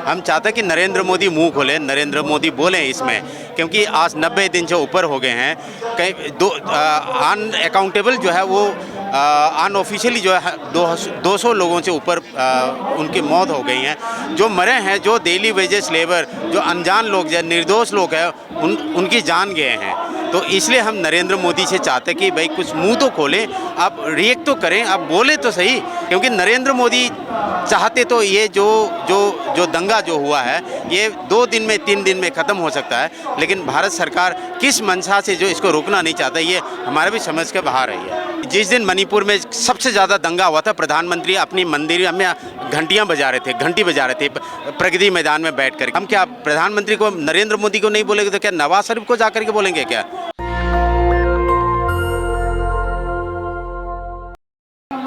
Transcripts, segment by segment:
हम चाहते हैं कि नरेंद्र मोदी मुंह खोलें, नरेंद्र मोदी बोलें इसमें, क्योंकि आज 90 दिन से ऊपर हो गए हैं। कई अनअकाउंटेबल जो है वो अनऑफिशियली जो है 200 लोगों से ऊपर उनकी मौत हो गई हैं। जो मरे हैं, जो डेली वेजेस लेबर, जो अनजान लोग, जो निर्दोष लोग हैं, उनकी जान गए हैं। तो इसलिए हम नरेंद्र मोदी से चाहते हैं कि भाई कुछ मुंह तो खोलें, आप रिएक्ट तो करें, आप बोले तो सही। क्योंकि नरेंद्र मोदी चाहते तो ये जो दंगा जो हुआ है ये 2 दिन में 3 दिन में ख़त्म हो सकता है, लेकिन भारत सरकार किस मंशा से जो इसको रोकना नहीं चाहता, ये हमारे भी समझ के बाहर है। जिस दिन मणिपुर में सबसे ज़्यादा दंगा हुआ था, प्रधानमंत्री अपनी मंदिर में घंटियाँ बजा रहे थे, घंटी बजा रहे थे प्रगति मैदान में बैठ कर। हम क्या प्रधानमंत्री को, नरेंद्र मोदी को नहीं बोलेंगे तो क्या नवाज शरीफ को जाकर के बोलेंगे क्या?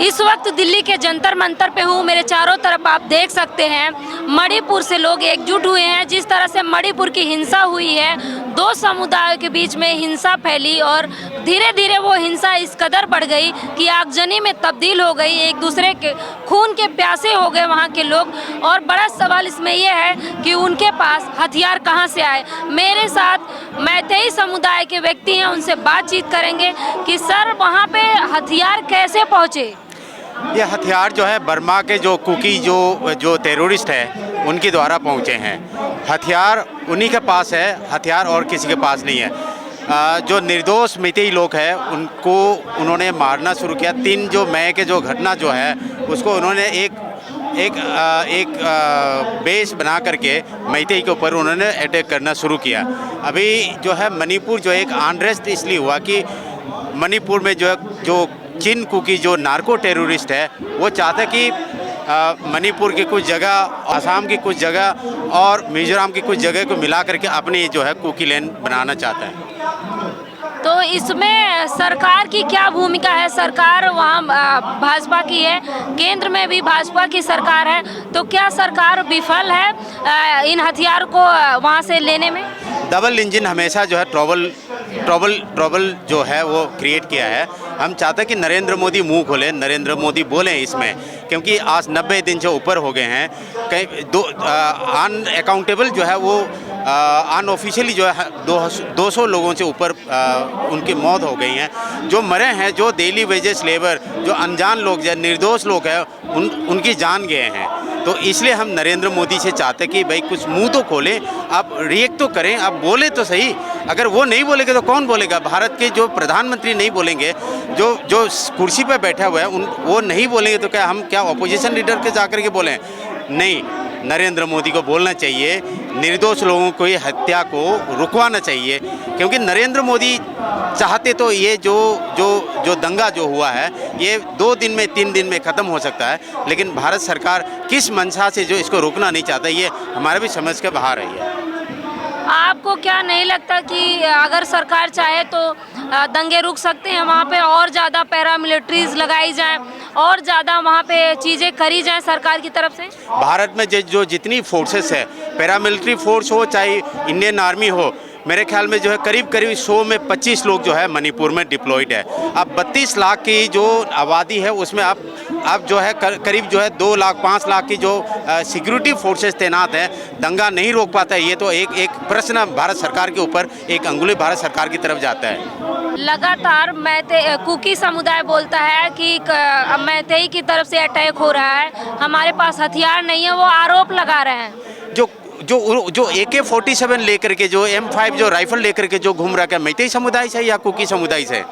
इस वक्त दिल्ली के जंतर मंतर पे हूँ। मेरे चारों तरफ आप देख सकते हैं मणिपुर से लोग एकजुट हुए हैं। जिस तरह से मणिपुर की हिंसा हुई है, 2 समुदायों के बीच में हिंसा फैली और धीरे धीरे वो हिंसा इस कदर बढ़ गई कि आगजनी में तब्दील हो गई। एक दूसरे के खून के प्यासे हो गए वहाँ के लोग। और बड़ा सवाल इसमें यह है कि उनके पास हथियार कहाँ से आए। मेरे साथ मैतेई समुदाय के व्यक्ति हैं, उनसे बातचीत करेंगे कि सर वहाँ पे हथियार कैसे पहुँचे। ये हथियार जो है बर्मा के जो कुकी जो टेररिस्ट है उनके द्वारा पहुँचे हैं। हथियार उन्हीं के पास है, हथियार और किसी के पास नहीं है। जो निर्दोष मैतेई लोग हैं उनको उन्होंने मारना शुरू किया। 3 जो मई के जो घटना जो है उसको उन्होंने एक बेस बना करके मैतेई के ऊपर उन्होंने अटैक करना शुरू किया। अभी जो है मणिपुर जो एक अनरेस्ट इसलिए हुआ कि मणिपुर में जो चिन कुकी जो नार्को टेररिस्ट है वो चाहते कि मणिपुर की कुछ जगह, असम की कुछ जगह और मिजोरम की कुछ जगह को मिला करके अपनी जो है कुकी लैंड बनाना चाहता है। तो इसमें सरकार की क्या भूमिका है? सरकार वहाँ भाजपा की है, केंद्र में भी भाजपा की सरकार है, तो क्या सरकार विफल है इन हथियार को वहाँ से लेने में? डबल इंजन हमेशा जो है ट्रबल जो है वो क्रिएट किया है। हम चाहते हैं कि नरेंद्र मोदी मुंह खोलें, नरेंद्र मोदी बोलें इसमें, क्योंकि आज 90 दिन से ऊपर हो गए हैं। कई अनअकाउंटेबल जो है वो अनऑफिशियली जो है 200 लोगों से ऊपर उनकी मौत हो गई हैं। जो मरे हैं, जो डेली वेजेस लेबर, जो अनजान लोग, जो निर्दोष लोग हैं, उनकी जान गए हैं। तो इसलिए हम नरेंद्र मोदी से चाहते हैं कि भाई कुछ मुंह तो खोलें, आप रिएक्ट तो करें, आप बोले तो सही। अगर वो नहीं बोलेंगे तो कौन बोलेगा? भारत के जो प्रधानमंत्री नहीं बोलेंगे, जो कुर्सी पर बैठा हुआ है वो नहीं बोलेंगे तो क्या हम अपोजिशन लीडर के जाकर के बोलें? नहीं, नरेंद्र मोदी को बोलना चाहिए, निर्दोष लोगों को ये हत्या को रुकवाना चाहिए। क्योंकि नरेंद्र मोदी चाहते तो ये जो दंगा जो हुआ है ये 2 दिन में 3 दिन में ख़त्म हो सकता है, लेकिन भारत सरकार किस मंशा से जो इसको रोकना नहीं चाहता, ये हमारे भी समझ के बाहर है। आपको क्या नहीं लगता कि अगर सरकार चाहे तो दंगे रुक सकते हैं? वहाँ पे और ज़्यादा पैरामिलिट्रीज लगाई जाए और ज़्यादा वहाँ पे चीज़ें करी जाएं सरकार की तरफ से? भारत में जो जितनी फोर्सेस है, पैरामिलिट्री फोर्स हो चाहे इंडियन आर्मी हो, मेरे ख्याल में जो है करीब 100 में 25 लोग जो है मणिपुर में डिप्लॉयड है। अब 32 लाख की जो आबादी है उसमें अब जो है करीब जो है 2 लाख 5 लाख की जो सिक्योरिटी फोर्सेस तैनात हैं, दंगा नहीं रोक पाता है। ये तो एक प्रश्न भारत सरकार के ऊपर, एक अंगुली भारत सरकार की तरफ जाता है। लगातार कुकी समुदाय बोलता है कि मैतेई की तरफ से अटैक हो रहा है, हमारे पास हथियार नहीं है, वो आरोप लगा रहे हैं। जो AK-47 लेकर के, जो M5 जो राइफल लेकर के जो घूम रहा है, मैतेई समुदाय से या कुकी समुदाय से?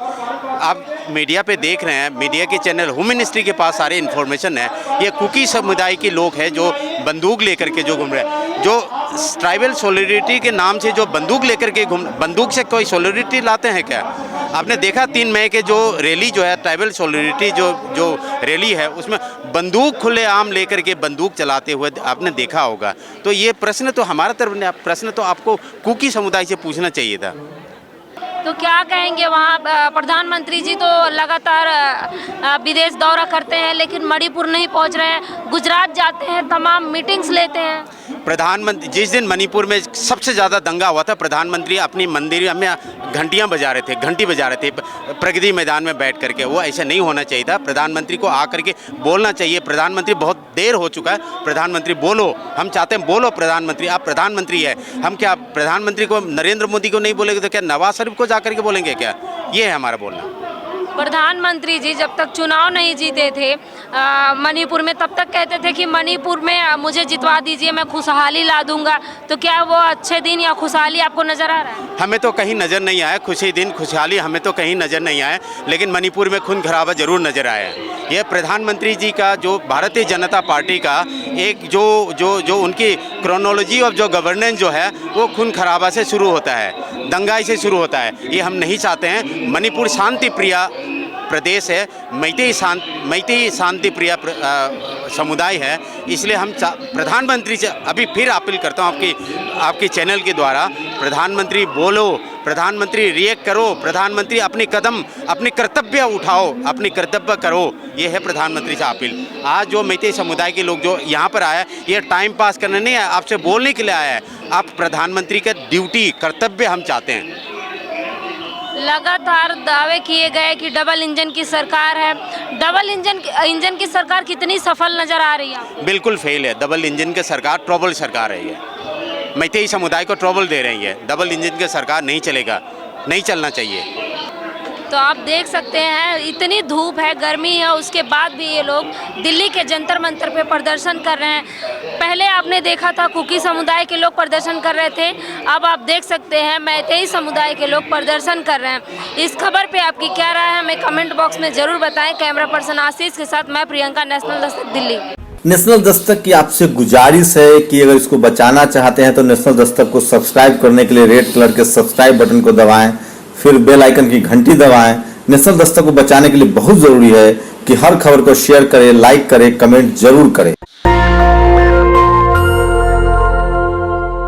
आप मीडिया पे देख रहे हैं, मीडिया के चैनल, होम मिनिस्ट्री के पास सारे इन्फॉर्मेशन है। ये कुकी समुदाय के लोग हैं जो बंदूक लेकर के जो घूम रहे हैं, जो ट्राइबल सॉलिडरिटी के नाम से जो बंदूक लेकर के बंदूक से कोई सॉलिडरिटी लाते हैं क्या? आपने देखा 3 मई के जो रैली जो है, ट्राइबल सॉलिडरिटी जो रैली है, उसमें बंदूक खुलेआम लेकर के बंदूक चलाते हुए आपने देखा होगा। तो ये प्रश्न तो हमारा तरफ, प्रश्न तो आपको कुकी समुदाय से पूछना चाहिए था। तो क्या कहेंगे? वहाँ प्रधानमंत्री जी तो लगातार विदेश दौरा करते हैं, लेकिन मणिपुर नहीं पहुँच रहे हैं। गुजरात जाते हैं, तमाम मीटिंग्स लेते हैं। प्रधानमंत्री जिस दिन मणिपुर में सबसे ज़्यादा दंगा हुआ था, प्रधानमंत्री अपनी मंदिर में घंटियां बजा रहे थे, घंटी बजा रहे थे प्रगति मैदान में बैठ करके। वो ऐसा नहीं होना चाहिए था। प्रधानमंत्री को आकर के बोलना चाहिए। प्रधानमंत्री बहुत देर हो चुका है, प्रधानमंत्री बोलो, हम चाहते हैं बोलो प्रधानमंत्री, आप प्रधानमंत्री है। हम क्या प्रधानमंत्री को, नरेंद्र मोदी को नहीं बोलेंगे तो क्या नवाज शरीफ को जा करके बोलेंगे क्या? ये है हमारा बोलना। प्रधानमंत्री जी जब तक चुनाव नहीं जीते थे मणिपुर में, तब तक कहते थे कि मणिपुर में मुझे जितवा दीजिए, मैं खुशहाली ला दूंगा। तो क्या वो अच्छे दिन या खुशहाली आपको नजर आ रहा है? हमें तो कहीं नज़र नहीं आया खुशी दिन, खुशहाली हमें तो कहीं नज़र नहीं आया, लेकिन मणिपुर में खून खराबा जरूर नज़र आया। यह प्रधानमंत्री जी का, जो भारतीय जनता पार्टी का एक जो उनकी क्रोनोलॉजी ऑफ जो गवर्नेंस जो है वो खून खराबा से शुरू होता है, दंगाई से शुरू होता है। ये हम नहीं चाहते हैं। मणिपुर शांति प्रिय प्रदेश है, मैती शांति प्रिय समुदाय है, इसलिए हम प्रधानमंत्री से अभी फिर अपील करता हूँ आपके चैनल के द्वारा, प्रधानमंत्री बोलो, प्रधानमंत्री रिएक्ट करो, प्रधानमंत्री अपनी कर्तव्य उठाओ, अपनी कर्तव्य करो। ये है प्रधानमंत्री से अपील। आज जो मैती समुदाय के लोग जो यहाँ पर आए, ये टाइम पास करने नहीं आए, आपसे बोलने के लिए आया है। आप प्रधानमंत्री का ड्यूटी, कर्तव्य हम चाहते हैं। लगातार दावे किए गए कि डबल इंजन की सरकार है। डबल इंजन की सरकार कितनी सफल नजर आ रही है? बिल्कुल फेल है। डबल इंजन की सरकार ट्रबल सरकार है। ये मैतेई समुदाय को ट्रबल दे रही है। डबल इंजन की सरकार नहीं चलेगा, नहीं चलना चाहिए। तो आप देख सकते हैं इतनी धूप है, गर्मी है, उसके बाद भी ये लोग दिल्ली के जंतर मंतर पे प्रदर्शन कर रहे हैं। पहले आपने देखा था कुकी समुदाय के लोग प्रदर्शन कर रहे थे, अब आप देख सकते हैं मैतेई समुदाय के लोग प्रदर्शन कर रहे हैं। इस खबर पे आपकी क्या राय है हमें कमेंट बॉक्स में ज़रूर बताएं। कैमरा पर्सन आशीष के साथ मैं प्रियंका, नेशनल दस्तक दिल्ली। नेशनल दस्तक की आपसे गुजारिश है कि अगर इसको बचाना चाहते हैं तो नेशनल दस्तक को सब्सक्राइब करने के लिए रेड कलर के सब्सक्राइब बटन को दबाएं, फिर बेल आइकन की घंटी दबाएं। नेशनल दस्तक को बचाने के लिए बहुत जरूरी है कि हर खबर को शेयर करें, लाइक करें, कमेंट जरूर करें।